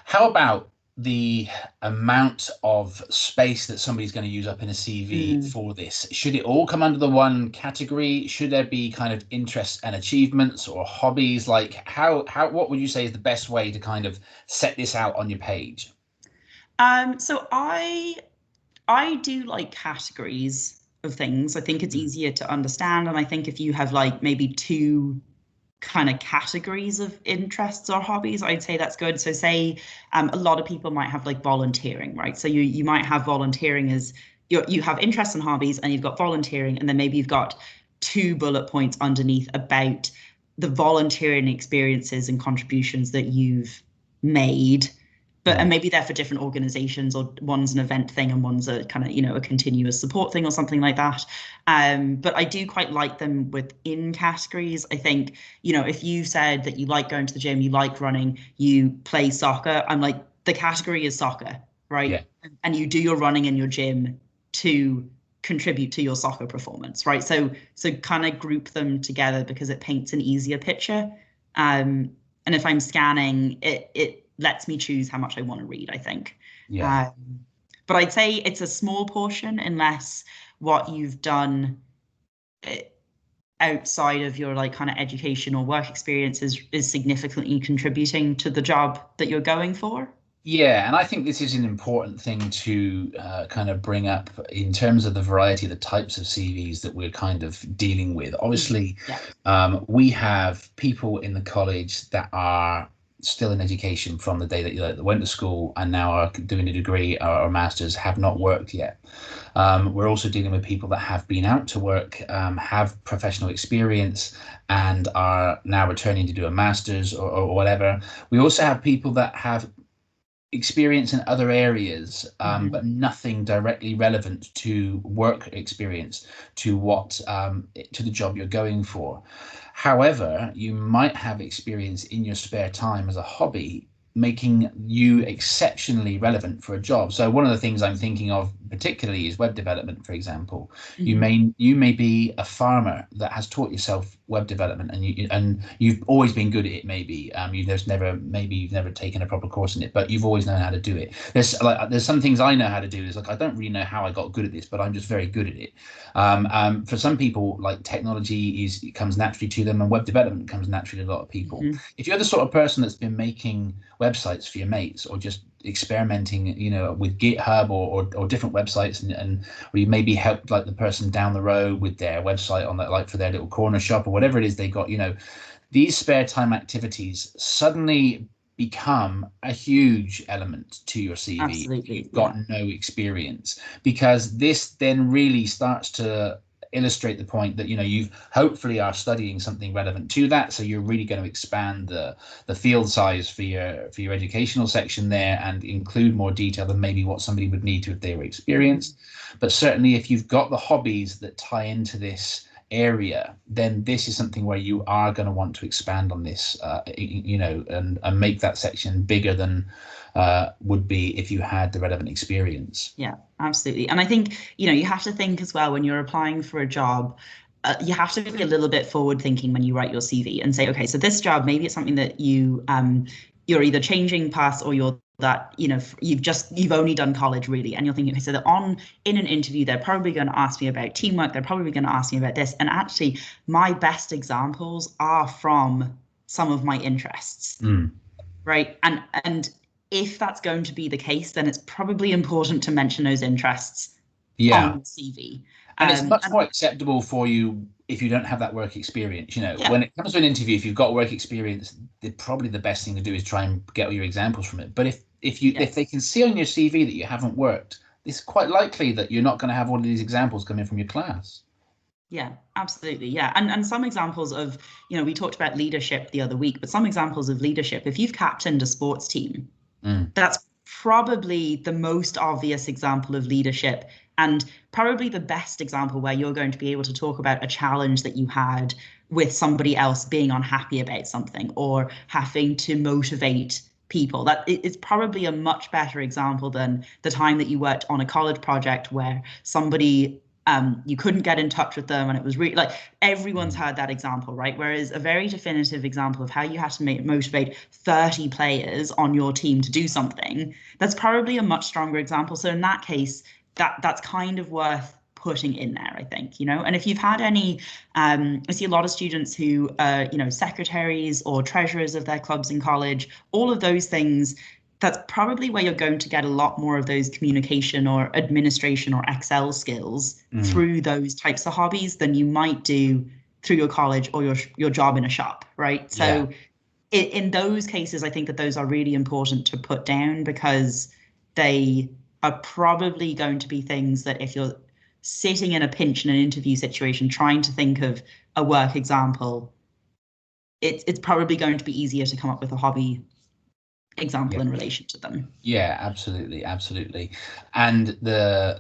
How about the amount of space that somebody's going to use up in a CV for this? Should it all come under the one category? Should there be kind of interests and achievements or hobbies? Like what would you say is the best way to kind of set this out on your page? So I do like categories of things. I think it's easier to understand. And I think if you have like maybe two kind of categories of interests or hobbies, I'd say that's good. So say a lot of people might have like volunteering, right? So you might have volunteering as you have interests and hobbies, and you've got volunteering, and then maybe you've got 2 bullet points underneath about the volunteering experiences and contributions that you've made. But and maybe they're for different organizations, or one's an event thing and one's a kind of, a continuous support thing or something like that. But I do quite like them within categories. I think, if you said that you like going to the gym, you like running, you play soccer, I'm like, the category is soccer, right? Yeah. And you do your running in your gym to contribute to your soccer performance, right? So kind of group them together because it paints an easier picture. And if I'm scanning, it lets me choose how much I want to read, I think. Yeah. But I'd say it's a small portion unless what you've done outside of your like kind of education or work experience is significantly contributing to the job that you're going for. Yeah, and I think this is an important thing to kind of bring up in terms of the variety of the types of CVs that we're kind of dealing with. Obviously, we have people in the college that are still in education from the day that you went to school and now are doing a degree or a master's, have not worked yet. We're also dealing with people that have been out to work, have professional experience, and are now returning to do a master's or whatever. We also have people that have experience in other areas, but nothing directly relevant to work experience, to to the job you're going for. However, you might have experience in your spare time as a hobby, making you exceptionally relevant for a job. So one of the things I'm thinking of particularly is web development, for example. You may be a farmer that has taught yourself web development, and you've always been good at it. Maybe you've never taken a proper course in it, but you've always known how to do it. There's some things I know how to do. It's like I don't really know how I got good at this, but I'm just very good at it. For some people, like technology comes naturally to them, and web development comes naturally to a lot of people. If you're the sort of person that's been making websites for your mates, or just experimenting, with GitHub or different websites, and or you maybe helped like the person down the road with their website on that, like for their little corner shop or whatever it is they got, these spare time activities suddenly become a huge element to your CV. Absolutely. You've got no experience, because this then really starts to illustrate the point that you hopefully are studying something relevant to that, so you're really going to expand the field size for your educational section there and include more detail than maybe what somebody would need to if they were experienced. But certainly if you've got the hobbies that tie into this area, then this is something where you are going to want to expand on this, and make that section bigger than would be if you had the relevant experience. Yeah, absolutely. And I think, you have to think as well when you're applying for a job, you have to be a little bit forward thinking when you write your CV and say, okay, so this job, maybe it's something that you're either changing paths, or you've only done college really, and you're thinking, okay, so in an interview, they're probably going to ask me about teamwork, they're probably going to ask me about this, and actually my best examples are from some of my interests, right? And if that's going to be the case, then it's probably important to mention those interests on the CV. And it's much more acceptable for you if you don't have that work experience. When it comes to an interview, if you've got work experience, probably the best thing to do is try and get all your examples from it. But if they can see on your CV that you haven't worked, it's quite likely that you're not going to have all of these examples coming from your class. Yeah, absolutely. Yeah. And some examples of, we talked about leadership the other week, but some examples of leadership, if you've captained a sports team, that's probably the most obvious example of leadership, and probably the best example where you're going to be able to talk about a challenge that you had with somebody else being unhappy about something or having to motivate people. That it's probably a much better example than the time that you worked on a college project where somebody you couldn't get in touch with them and it was really like everyone's had that example, right? Whereas a very definitive example of how you had to motivate 30 players on your team to do something, that's probably a much stronger example. So in that case, that's kind of worth putting in there, I think, and if you've had any, I see a lot of students who, secretaries or treasurers of their clubs in college, all of those things, that's probably where you're going to get a lot more of those communication or administration or Excel skills through those types of hobbies than you might do through your college or your job in a shop, right? So in those cases, I think that those are really important to put down because they are probably going to be things that if you're sitting in a pinch in an interview situation, trying to think of a work example, it's probably going to be easier to come up with a hobby example in relation to them. Yeah, absolutely, absolutely. And the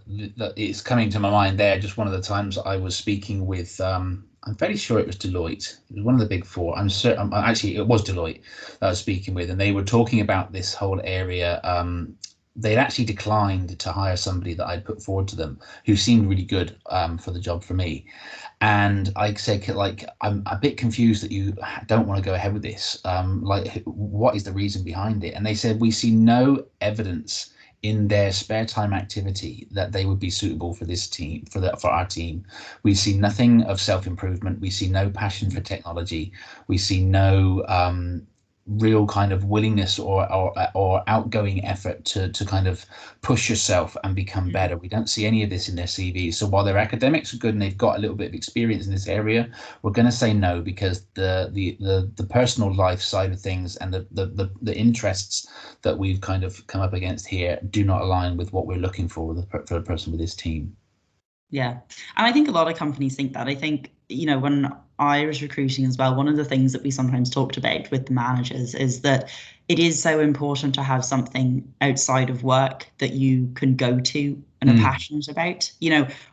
it's coming to my mind there. Just one of the times I was speaking with, I'm fairly sure it was Deloitte. It was one of the big four. I'm certain, actually, it was Deloitte that I was speaking with, and they were talking about this whole area. They'd actually declined to hire somebody that I'd put forward to them who seemed really good for the job for me. And I said, like, I'm a bit confused that you don't want to go ahead with this. Like, what is the reason behind it? And they said, we see no evidence in their spare time activity that they would be suitable for this team, for our team. We see nothing of self-improvement. We see no passion for technology. We see no real kind of willingness or outgoing effort to kind of push yourself and become better. We don't see any of this in their CV. So while their academics are good and they've got a little bit of experience in this area, we're going to say no because the personal life side of things and the interests that we've kind of come up against here do not align with what we're looking for a person with this team. Yeah. And I think a lot of companies think that. I think, when I was recruiting as well, one of the things that we sometimes talked about with the managers is that it is so important to have something outside of work that you can go to and are passionate about.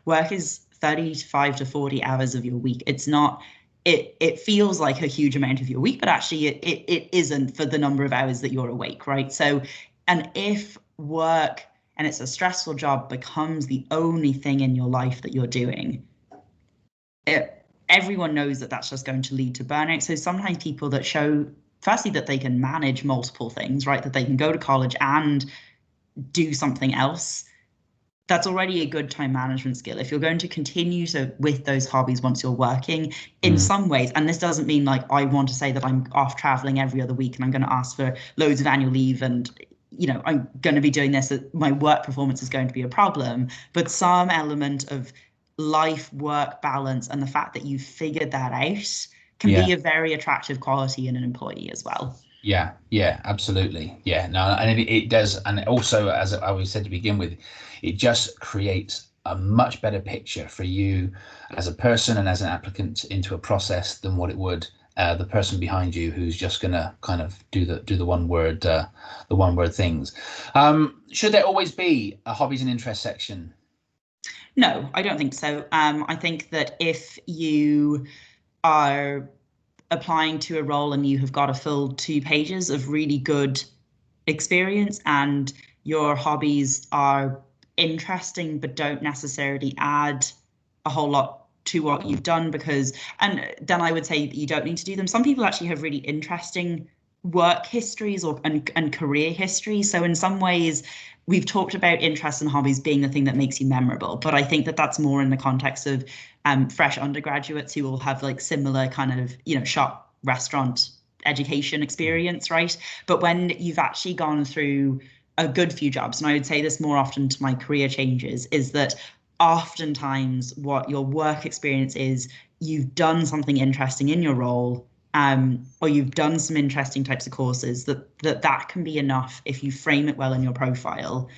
Work is 35 to 40 hours of your week. It's not, it feels like a huge amount of your week, but actually it isn't for the number of hours that you're awake, right? So, and if work and it's a stressful job becomes the only thing in your life that you're doing, everyone knows that that's just going to lead to burnout. So sometimes people that show, firstly, that they can manage multiple things, right? That they can go to college and do something else. That's already a good time management skill. If you're going to continue with those hobbies once you're working, in some ways, and this doesn't mean like I want to say that I'm off traveling every other week and I'm going to ask for loads of annual leave and I'm going to be doing this, my work performance is going to be a problem, but some element of life-work balance and the fact that you've figured that out can be a very attractive quality in an employee as well. Yeah, absolutely. Yeah, no, and it does. And also, as I always said to begin with, it just creates a much better picture for you as a person and as an applicant into a process than what it would the person behind you who's just going to kind of do the one word things. Should there always be a hobbies and interests section? No, I don't think so. I think that if you are applying to a role and you have got a full 2 pages of really good experience and your hobbies are interesting but don't necessarily add a whole lot to what you've done, and then I would say that you don't need to do them. Some people actually have really interesting work histories and career histories. So in some ways, we've talked about interests and hobbies being the thing that makes you memorable, but I think that that's more in the context of fresh undergraduates who will have like similar kind of, shop, restaurant, education experience, right? But when you've actually gone through a good few jobs, and I would say this more often to my career changes, is that oftentimes what your work experience is, you've done something interesting in your role, or you've done some interesting types of courses that can be enough if you frame it well in your profile,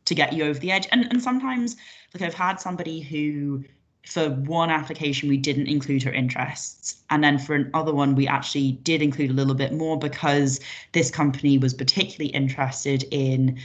to get you over the edge. And sometimes, like, I've had somebody who, for one application, we didn't include her interests. And then for another one, we actually did include a little bit more because this company was particularly interested in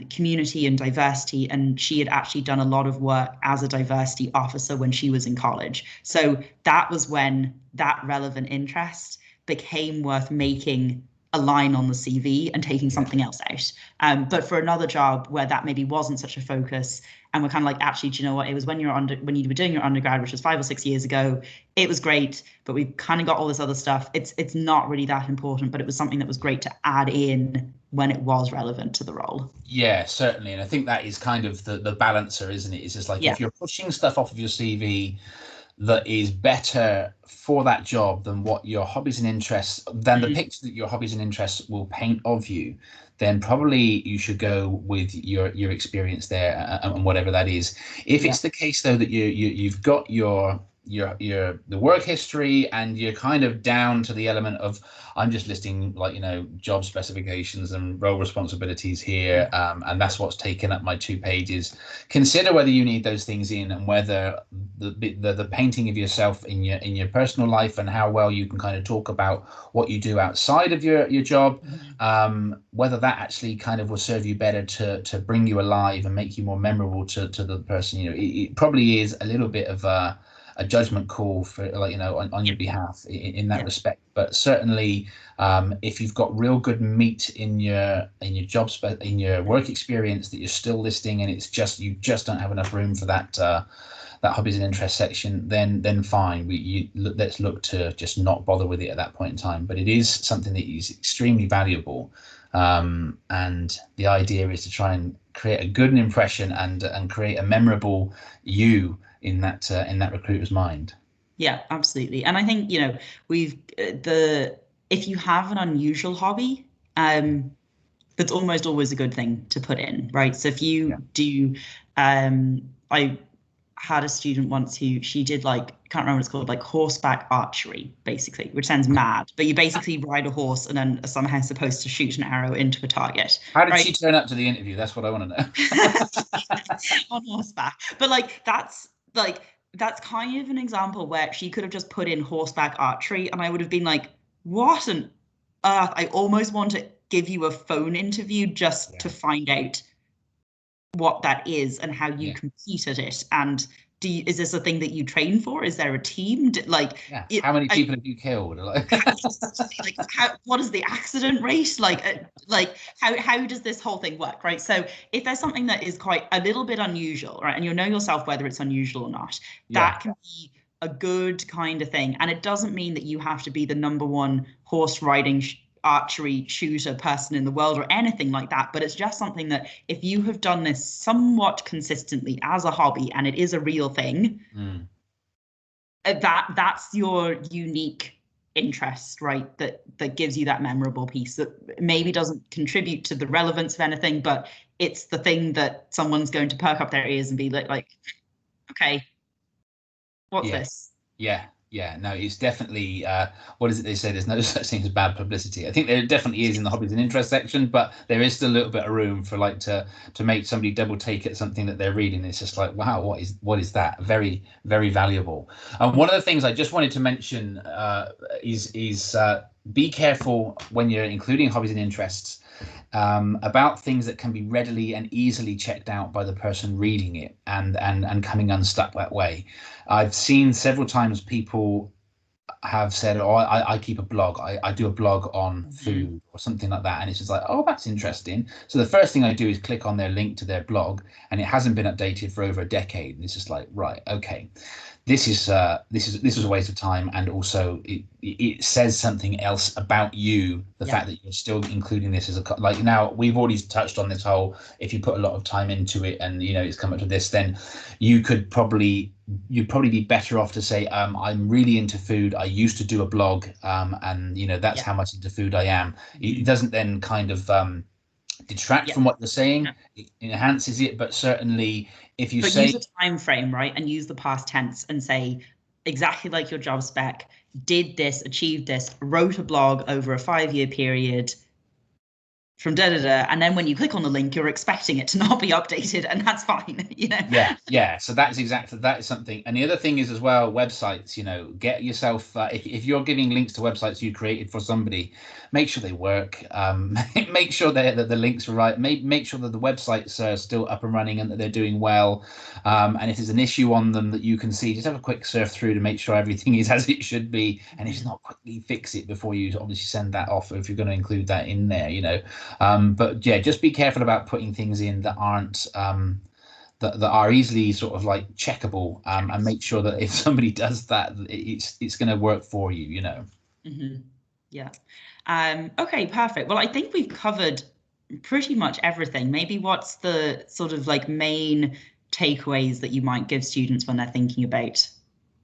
community and diversity. And she had actually done a lot of work as a diversity officer when she was in college. So that was when that relevant interest became worth making a line on the CV and taking something else out. But for another job where that maybe wasn't such a focus, and we're kind of like, actually, do you know what? It was when you were doing your undergrad, which was 5 or 6 years ago. It was great, but we kind of got all this other stuff. It's not really that important, but it was something that was great to add in when it was relevant to the role. Yeah, certainly. And I think that is kind of the balancer, isn't it? It's just like, if you're pushing stuff off of your CV that is better for that job than what your hobbies and interests, than the picture that your hobbies and interests will paint of you, then probably you should go with your experience there and whatever that is. If it's the case though that you've got the work history and you're kind of down to the element of, I'm just listing, like, job specifications and role responsibilities here, and that's what's taken up my 2 pages. Consider whether you need those things in, and whether the painting of yourself in your personal life and how well you can kind of talk about what you do outside of your job, whether that actually kind of will serve you better to bring you alive and make you more memorable to the person. It probably is a little bit of a judgment call for, like, on your behalf in that respect. But certainly, if you've got real good meat in your job in your work experience that you're still listing, and it's just you just don't have enough room for that hobbies and interests section, then fine. Let's look to just not bother with it at that point in time. But it is something that is extremely valuable, and the idea is to try and create a good impression and create a memorable you in that recruiter's mind. Yeah, absolutely. And I think, if you have an unusual hobby, that's almost always a good thing to put in, right? So if you do, I had a student once who she did, like, can't remember what it's called, like horseback archery, basically, which sounds mad, but you basically ride a horse and then are somehow supposed to shoot an arrow into a target. How did she turn up to the interview? That's what I want to know. On horseback. But that's kind of an example where she could have just put in horseback archery and I would have been like, what on earth? I almost want to give you a phone interview just to find out what that is and how you compete at it. And is this a thing that you train for? Is there a team? How many people have you killed? What is the accident rate? How does this whole thing work, right? So if there's something that is quite a little bit unusual, right, and you'll know yourself whether it's unusual or not, that can be a good kind of thing. And it doesn't mean that you have to be the #1 horse riding archery shooter person in the world or anything like that, but it's just something that if you have done this somewhat consistently as a hobby and it is a real thing, that's your unique interest, right? That gives you that memorable piece that maybe doesn't contribute to the relevance of anything, but it's the thing that someone's going to perk up their ears and be like, okay, what's this? Yeah, no, it's definitely, what is it they say? There's no such thing as bad publicity. I think there definitely is in the hobbies and interest section, but there is still a little bit of room for, like, to make somebody double take at something that they're reading. It's just like, wow, what is that? Very, very valuable. And one of the things I just wanted to mention is be careful when you're including hobbies and interests about things that can be readily and easily checked out by the person reading it and coming unstuck that way. I've seen several times people have said, oh, I keep a blog. I do a blog on food or something like that. And it's just like, oh, that's interesting. So the first thing I do is click on their link to their blog, and it hasn't been updated for over a decade. And it's just like, right, okay. This is a waste of time, and also it says something else about you. The fact that you're still including this as now we've already touched on this whole, if you put a lot of time into it and it's come up to this, then you'd probably be better off to say, I'm really into food. I used to do a blog, and that's how much into food I am. It doesn't then kind of detract from what you're saying. It enhances it, but certainly if you say, use a time frame, right, and use the past tense and say exactly like your job spec, did this, achieved this, wrote a blog over a 5-year period, from da da da, and then when you click on the link, you're expecting it to not be updated, and that's fine, you know. Yeah. So that is something. And the other thing is as well, websites. Get yourself if you're giving links to websites you created for somebody, make sure they work. Make sure that the links are right. Make sure that the websites are still up and running and that they're doing well. And if there's an issue on them that you can see, just have a quick surf through to make sure everything is as it should be. And if it's not, quickly fix it before you obviously send that off, if you're going to include that in there. But yeah, just be careful about putting things in that aren't that are easily sort of like checkable, and make sure that if somebody does that, it's going to work for you. Yeah. Okay, perfect. Well, I think we've covered pretty much everything. Maybe what's the sort of like main takeaways that you might give students when they're thinking about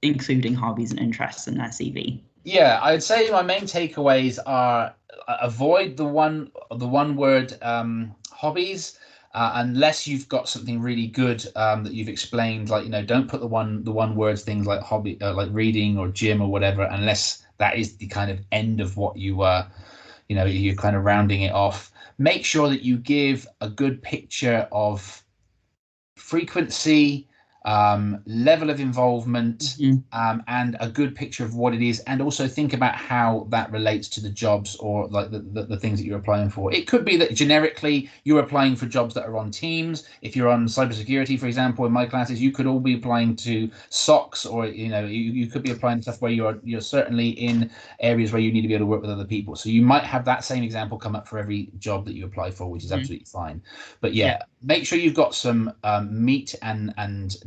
including hobbies and interests in their CV? Yeah, I'd say my main takeaways are avoid the one word hobbies, unless you've got something really good that you've explained. Like, don't put the one words things like hobby, like reading or gym or whatever, unless that is the kind of end of what you're kind of rounding it off. Make sure that you give a good picture of frequency, level of involvement, and a good picture of what it is, and also think about how that relates to the jobs or like the things that you're applying for. It could be that generically you're applying for jobs that are on teams. If you're on cybersecurity, for example, in my classes, you could all be applying to SOCs, or you could be applying stuff where you're certainly in areas where you need to be able to work with other people. So you might have that same example come up for every job that you apply for, which is absolutely fine. But yeah, make sure you've got some meat and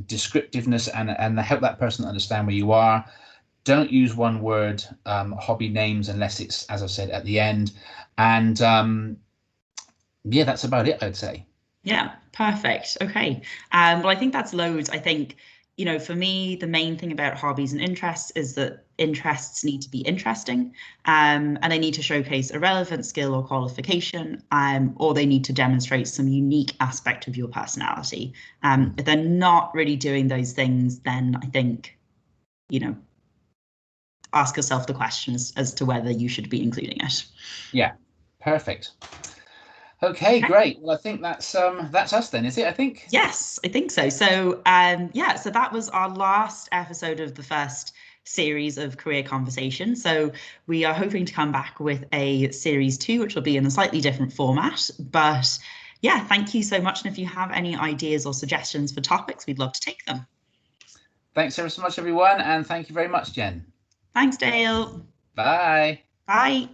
descriptiveness and help that person understand where you are. Don't use one word hobby names unless it's, as I've said, at the end. And yeah, that's about it, I'd say. Yeah, perfect. Okay. Well, I think that's loads. I think, for me, the main thing about hobbies and interests is that interests need to be interesting, and they need to showcase a relevant skill or qualification, or they need to demonstrate some unique aspect of your personality. If they're not really doing those things, then I think, ask yourself the questions as to whether you should be including it. Yeah, perfect. Okay, great. Well, I think that's us then, is it? I think. Yes, I think so. So yeah, so that was our last episode of the first series of career conversation. So we are hoping to come back with a series 2, which will be in a slightly different format. But yeah, thank you so much. And if you have any ideas or suggestions for topics, we'd love to take them. Thanks ever so much, everyone, and thank you very much, Jen. Thanks, Dale. Bye. Bye.